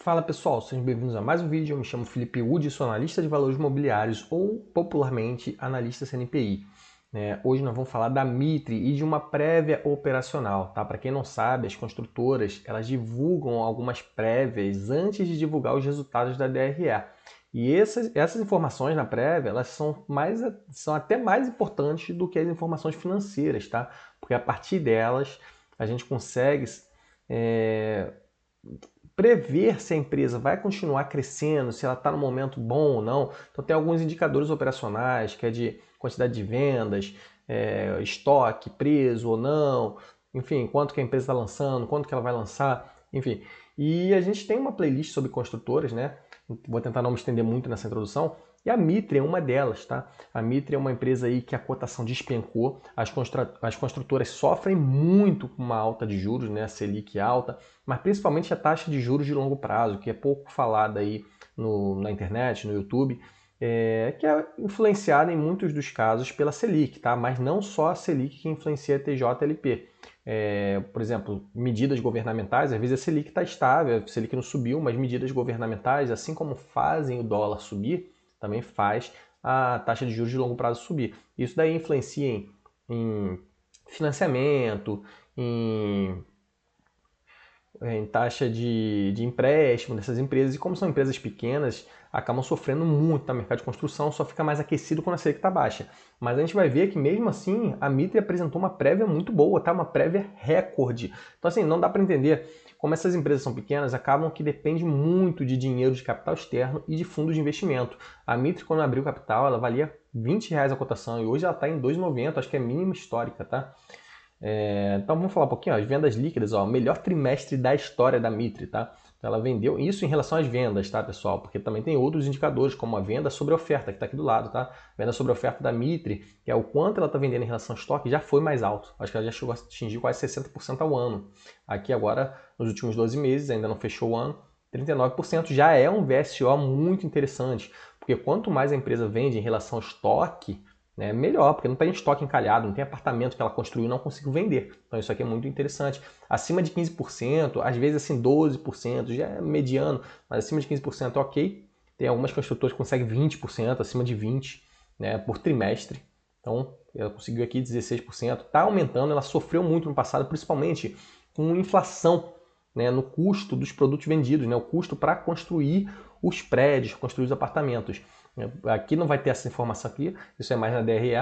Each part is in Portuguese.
Fala pessoal, sejam bem-vindos a mais um vídeo. Eu me chamo Felipe Wood, sou analista de valores imobiliários ou popularmente analista CNPI. Hoje nós vamos falar da Mitre e de uma prévia operacional. Tá? Para quem não sabe, as construtoras elas divulgam algumas prévias antes de divulgar os resultados da DRE. E essas informações na prévia elas são até mais importantes do que as informações financeiras, tá? Porque a partir delas a gente consegue prever se a empresa vai continuar crescendo, se ela está no momento bom ou não. Então tem alguns indicadores operacionais, que é de quantidade de vendas, estoque preso ou não, enfim, quanto que a empresa está lançando, quanto que ela vai lançar, enfim. E a gente tem uma playlist sobre construtoras, né? Vou tentar não me estender muito nessa introdução. E a Mitre é uma delas, tá? A Mitre é uma empresa aí que a cotação despencou, as construtoras sofrem muito com uma alta de juros, né? A Selic alta, mas principalmente a taxa de juros de longo prazo, que é pouco falada aí na internet, no YouTube, que é influenciada em muitos dos casos pela Selic, tá? Mas não só a Selic que influencia a TJLP. Por exemplo, medidas governamentais, às vezes a Selic está estável, a Selic não subiu, mas medidas governamentais, assim como fazem o dólar subir, também faz a taxa de juros de longo prazo subir. Isso daí influencia em financiamento, em taxa de empréstimo dessas empresas, e como são empresas pequenas, acabam sofrendo muito no mercado de construção, só fica mais aquecido quando a Selic está baixa. Mas a gente vai ver que mesmo assim a Mitre apresentou uma prévia muito boa, tá? Uma prévia recorde. Então assim, não dá para entender como essas empresas são pequenas, acabam que depende muito de dinheiro de capital externo e de fundos de investimento. A Mitre, quando abriu capital, ela valia R$ 20 a cotação e hoje ela está em 2,90, acho que é mínima histórica, tá? Então vamos falar um pouquinho, as vendas líquidas, ó, melhor trimestre da história da Mitre, tá? Então, ela vendeu isso em relação às vendas, tá, pessoal? Porque também tem outros indicadores, como a venda sobre oferta, que está aqui do lado, tá? Venda sobre oferta da Mitre, que é o quanto ela está vendendo em relação ao estoque, já foi mais alto. Acho que ela já chegou a atingir quase 60% ao ano. Aqui agora, nos últimos 12 meses, ainda não fechou o ano, 39% já é um VSO muito interessante, porque quanto mais a empresa vende em relação ao estoque, melhor, porque não tem estoque encalhado, não tem apartamento que ela construiu e não conseguiu vender. Então isso aqui é muito interessante. Acima de 15%, às vezes assim 12%, já é mediano, mas acima de 15% é ok. Tem algumas construtoras que conseguem 20%, acima de 20%, né, por trimestre. Então ela conseguiu aqui 16%. Está aumentando, ela sofreu muito no passado, principalmente com inflação, né, no custo dos produtos vendidos, né, o custo para construir os prédios, construir os apartamentos. Aqui não vai ter essa informação aqui, isso é mais na DRE,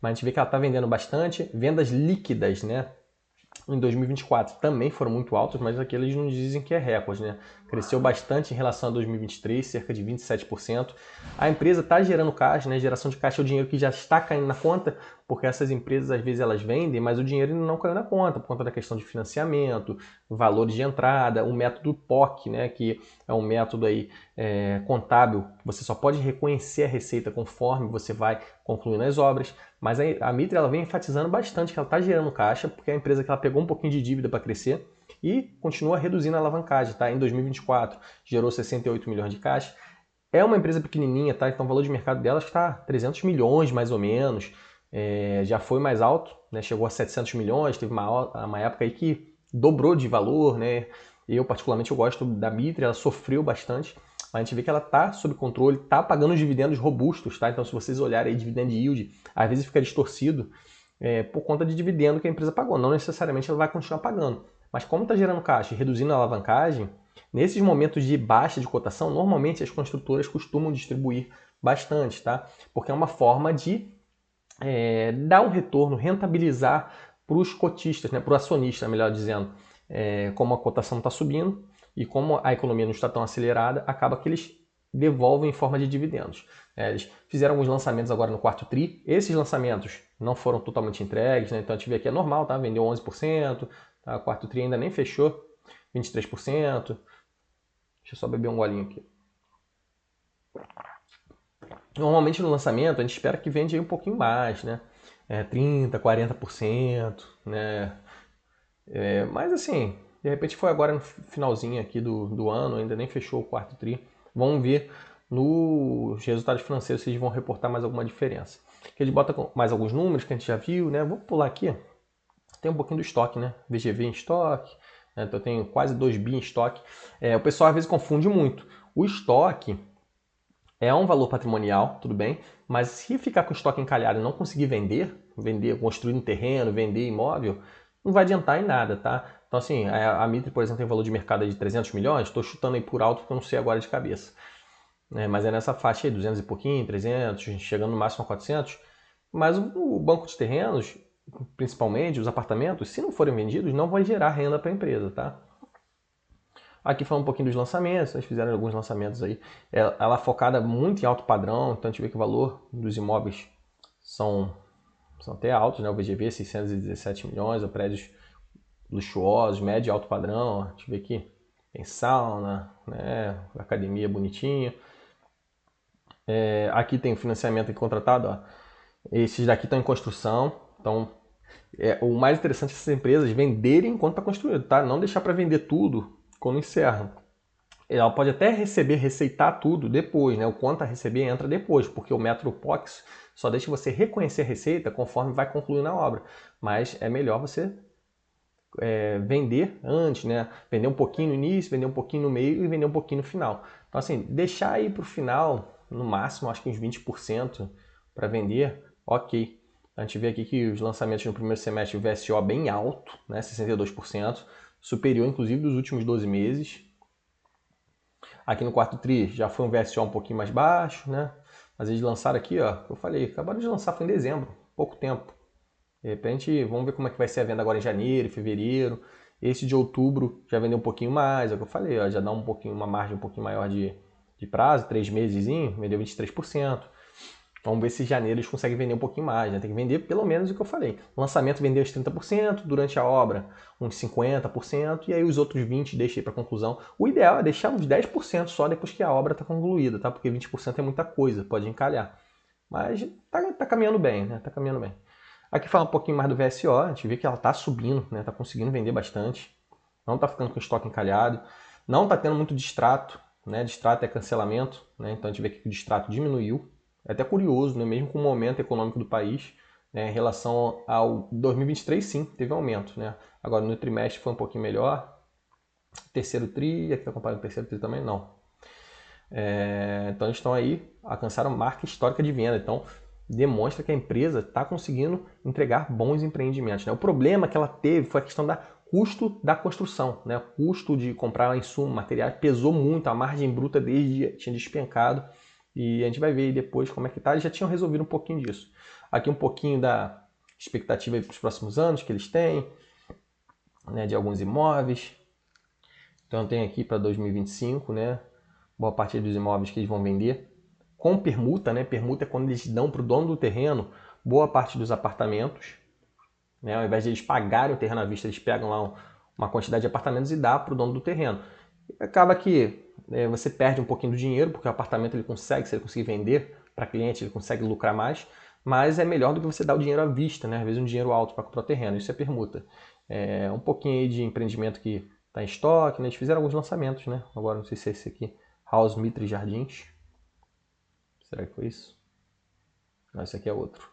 mas a gente vê que ela está vendendo bastante. Vendas líquidas, né? Em 2024 também foram muito altas, mas aqui eles não dizem que é recorde, né? Cresceu bastante em relação a 2023, cerca de 27%. A empresa está gerando caixa, né? Geração de caixa é o dinheiro que já está caindo na conta, porque essas empresas às vezes elas vendem, mas o dinheiro não caiu na conta, por conta da questão de financiamento, valores de entrada, o método POC, né? Que é um método aí contábil, você só pode reconhecer a receita conforme você vai concluindo as obras. Mas a Mitre ela vem enfatizando bastante que ela está gerando caixa, porque é a empresa que ela pegou um pouquinho de dívida para crescer e continua reduzindo a alavancagem. Tá? Em 2024 gerou 68 milhões de caixa. É uma empresa pequenininha, tá? Então o valor de mercado dela está 300 milhões mais ou menos. Já foi mais alto, né? Chegou a 700 milhões, teve uma época aí que dobrou de valor. Né? Eu particularmente eu gosto da Mitre, ela sofreu bastante. Mas a gente vê que ela está sob controle, está pagando os dividendos robustos, tá? Então, se vocês olharem aí dividend yield, às vezes fica distorcido por conta de dividendo que a empresa pagou. Não necessariamente ela vai continuar pagando. Mas como está gerando caixa e reduzindo a alavancagem, nesses momentos de baixa de cotação, normalmente as construtoras costumam distribuir bastante, tá? Porque é uma forma de dar um retorno, rentabilizar para os cotistas, né? Para o acionista, melhor dizendo. Como a cotação está subindo, e como a economia não está tão acelerada, acaba que eles devolvem em forma de dividendos. Eles fizeram alguns lançamentos agora no quarto TRI. Esses lançamentos não foram totalmente entregues, né? Então a gente vê aqui é normal, tá? Vendeu 11%, tá? O quarto TRI ainda nem fechou, 23%. Deixa eu só beber um golinho aqui. Normalmente no lançamento a gente espera que vende aí um pouquinho mais, né? 30%, 40%, né? Mas assim, de repente foi agora no finalzinho aqui do ano, ainda nem fechou o quarto TRI. Vamos ver nos resultados financeiros se eles vão reportar mais alguma diferença. Que eles botam mais alguns números que a gente já viu, né? Vamos pular aqui. Tem um pouquinho do estoque, né? VGV em estoque, né? Então eu tenho quase 2 bi em estoque. O pessoal às vezes confunde muito. O estoque é um valor patrimonial, tudo bem, mas se ficar com o estoque encalhado e não conseguir vender, construir um terreno, vender imóvel, não vai adiantar em nada, tá? Então assim, a Mitre, por exemplo, tem valor de mercado de 300 milhões, estou chutando aí por alto porque eu não sei agora de cabeça. Mas é nessa faixa aí, 200 e pouquinho, 300, chegando no máximo a 400. Mas o banco de terrenos, principalmente os apartamentos, se não forem vendidos, não vai gerar renda para a empresa, tá? Aqui falando um pouquinho dos lançamentos, eles fizeram alguns lançamentos aí. Ela é focada muito em alto padrão, então a gente vê que o valor dos imóveis são até altos, né? O VGV 617 milhões, prédios luxuosos, médio e alto padrão. A gente vê que tem sauna, né? Academia bonitinha. Aqui tem o financiamento contratado, ó. Esses daqui estão em construção, então o mais interessante é essas empresas venderem enquanto está construído, tá? Não deixar para vender tudo quando encerra. Ela pode até receitar tudo depois, né? O quanto a receber entra depois, porque o método POX só deixa você reconhecer a receita conforme vai concluindo a obra. Mas é melhor você vender antes, né? Vender um pouquinho no início, vender um pouquinho no meio e vender um pouquinho no final. Então, assim, deixar aí para o final, no máximo, acho que uns 20% para vender, ok. A gente vê aqui que os lançamentos no primeiro semestre, o VSO bem alto, né? 62%, superior inclusive dos últimos 12 meses. Aqui no quarto tri já foi um VSO um pouquinho mais baixo, né? Mas eles lançaram aqui, ó, eu falei, acabaram de lançar, foi em dezembro, pouco tempo. De repente, vamos ver como é que vai ser a venda agora em janeiro, fevereiro. Esse de outubro já vendeu um pouquinho mais, é o que eu falei, ó, já dá um pouquinho, uma margem um pouquinho maior de prazo, 3 meses, vendeu 23%. Vamos ver se em janeiro eles conseguem vender um pouquinho mais, né? Tem que vender pelo menos o que eu falei. O lançamento vendeu uns 30%, durante a obra uns 50%, e aí os outros 20% deixei para conclusão. O ideal é deixar uns 10% só depois que a obra está concluída, tá? Porque 20% é muita coisa, pode encalhar. Mas tá caminhando bem, né? Tá caminhando bem. Aqui fala um pouquinho mais do VSO, a gente vê que ela está subindo, né? Tá conseguindo vender bastante. Não está ficando com estoque encalhado. Não está tendo muito distrato, né? Distrato é cancelamento, né? Então a gente vê que o distrato diminuiu. É até curioso, né? Mesmo com o momento econômico do país, né? Em relação ao 2023, sim, teve um aumento, né? Agora no trimestre foi um pouquinho melhor. Terceiro tri, aqui está comparando o terceiro tri também, não. Então eles estão aí, alcançaram marca histórica de venda. Então demonstra que a empresa está conseguindo entregar bons empreendimentos, né? O problema que ela teve foi a questão do custo da construção, né? O custo de comprar insumo, materiais, pesou muito, a margem bruta desde tinha despencado. E a gente vai ver aí depois como é que tá. Eles já tinham resolvido um pouquinho disso. Aqui um pouquinho da expectativa para os próximos anos que eles têm, né, de alguns imóveis. Então tem aqui para 2025, né, boa parte dos imóveis que eles vão vender com permuta, né? Permuta é quando eles dão para o dono do terreno boa parte dos apartamentos, né? Ao invés de eles pagarem o terreno à vista, eles pegam lá uma quantidade de apartamentos e dá para o dono do terreno. Acaba que você perde um pouquinho do dinheiro, porque o apartamento ele consegue, se ele conseguir vender para cliente, ele consegue lucrar mais, mas é melhor do que você dar o dinheiro à vista, né? Às vezes um dinheiro alto para comprar o terreno, isso é permuta. Um pouquinho aí de empreendimento que está em estoque, né? Eles fizeram alguns lançamentos, né? Agora não sei se é esse aqui, House Mitre Jardins. Será que foi isso? Não, esse aqui é outro.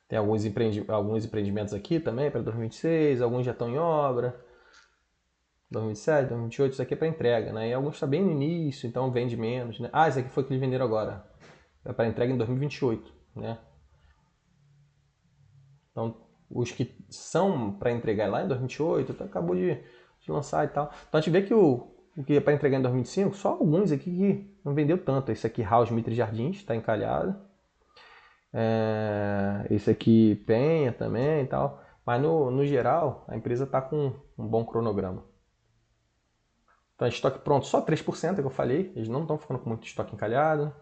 Tem alguns empreendimentos aqui também para 2026, alguns já estão em obra. 2027, 2028, isso aqui é para entrega, né? E alguns está bem no início, então vende menos, né? Esse aqui foi o que eles venderam agora. É para entrega em 2028, né? Então, os que são para entregar lá em 2028, então acabou de lançar e tal. Então a gente vê que o que é para entregar em 2025, só alguns aqui que não vendeu tanto. Esse aqui, House Mitre Jardins, está encalhado. Esse aqui, Penha também e tal. Mas no geral, a empresa está com um bom cronograma. Então, estoque pronto, só 3% é que eu falei. Eles não estão ficando com muito estoque encalhado.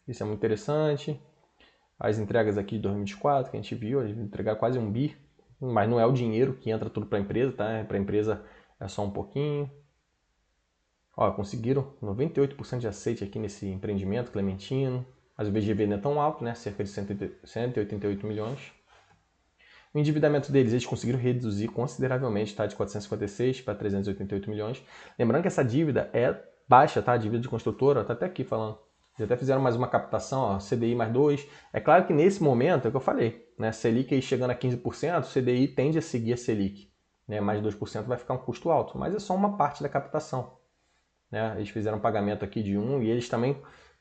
Isso é muito interessante. As entregas aqui de 2024, que a gente viu, eles entregaram quase 1 bi. Mas não é o dinheiro que entra tudo para a empresa, tá? Para a empresa é só um pouquinho. Ó, conseguiram 98% de aceite aqui nesse empreendimento, Clementino. Mas o VGV não é tão alto, né? Cerca de 188 milhões. O endividamento deles, eles conseguiram reduzir consideravelmente, tá? De 456 para 388 milhões. Lembrando que essa dívida é baixa, tá? A dívida de construtora, tá até aqui falando. Eles até fizeram mais uma captação, ó, CDI mais 2. É claro que nesse momento, é o que eu falei, né? Selic aí chegando a 15%, o CDI tende a seguir a Selic. Né? Mais 2% vai ficar um custo alto, mas é só uma parte da captação. Né? Eles fizeram um pagamento aqui de 1 e eles também,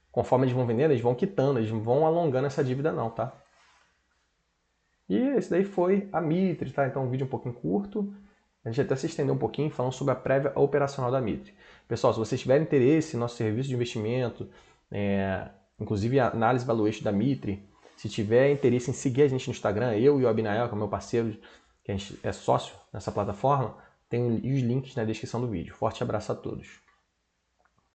conforme eles vão vendendo, eles vão quitando, eles não vão alongando essa dívida não, tá? E esse daí foi a Mitre, tá? Então um vídeo um pouquinho curto. A gente até se estendeu um pouquinho falando sobre a prévia operacional da Mitre. Pessoal, se vocês tiverem interesse no nosso serviço de investimento, inclusive a análise valuation da Mitre, se tiver interesse em seguir a gente no Instagram, eu e o Abinael, que é meu parceiro, que a gente é sócio nessa plataforma, tem os links na descrição do vídeo. Forte abraço a todos.